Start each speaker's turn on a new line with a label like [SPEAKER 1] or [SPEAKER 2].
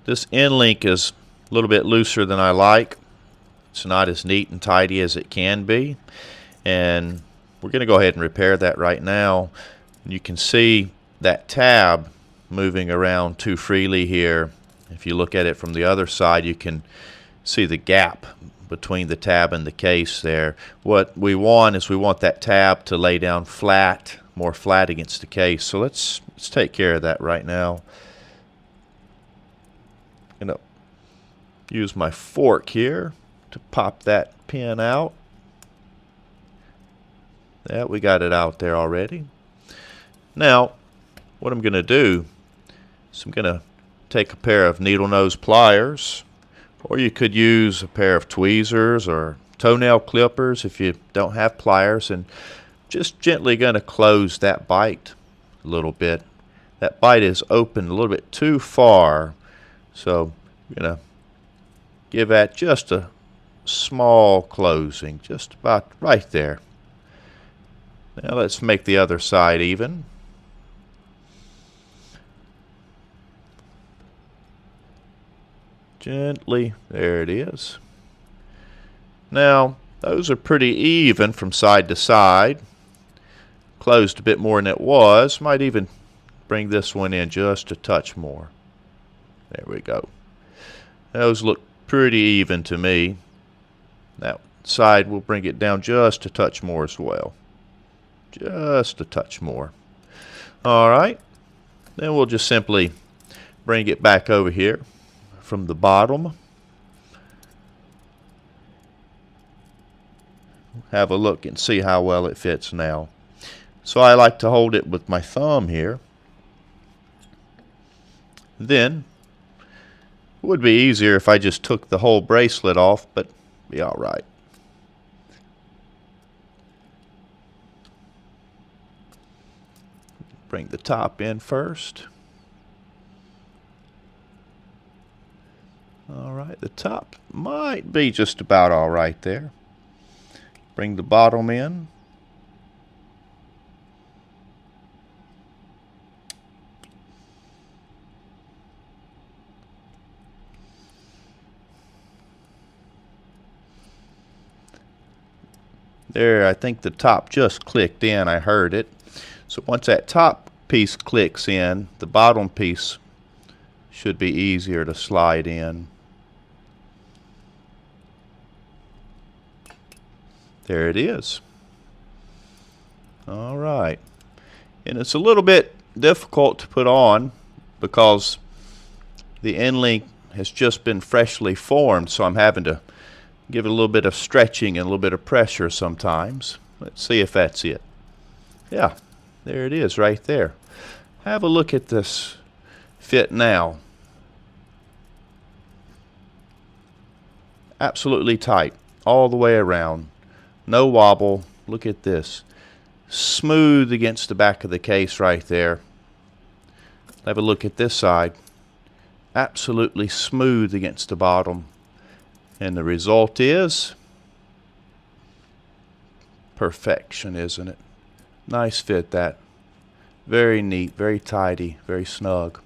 [SPEAKER 1] This end link is a little bit looser than I like. It's not as neat and tidy as it can be, and we're going to go ahead and repair that right now. You can see that tab moving around too freely here. If you look at it from the other side, you can see the gap between the tab and the case there. What we want is we want that tab to lay down flat, more flat against the case. So let's take care of that right now. I'm going to use my fork here to pop that pin out. Yeah, we got it out there already. Now, what I'm going to do is I'm going to take a pair of needle nose pliers, or you could use a pair of tweezers or toenail clippers if you don't have pliers, and just gently going to close that bite a little bit. That bite is open a little bit too far, so I'm going to give that just a small closing, just about right there. Now let's make the other side even. Gently, there it is. Now, those are pretty even from side to side. Closed a bit more than it was. Might even bring this one in just a touch more. There we go. Those look pretty even to me. That side, we'll bring it down just a touch more as well. Just a touch more. Alright. Then we'll just simply bring it back over here from the bottom. Have a look and see how well it fits now. So I like to hold it with my thumb here. Then it would be easier if I just took the whole bracelet off, but be alright. Bring the top in first. Alright, the top might be just about alright there. Bring the bottom in. There, I think the top just clicked in. I heard it. So once that top piece clicks in, the bottom piece should be easier to slide in. There it is. All right. And it's a little bit difficult to put on because the end link has just been freshly formed, so I'm having to give it a little bit of stretching and a little bit of pressure sometimes. Let's see if that's it. Yeah, there it is right there. Have a look at this fit now. Absolutely tight all the way around. No wobble. Look at this. Smooth against the back of the case right there. Have a look at this side. Absolutely smooth against the bottom. And the result is perfection, isn't it? Nice fit that. Very neat, very tidy, very snug.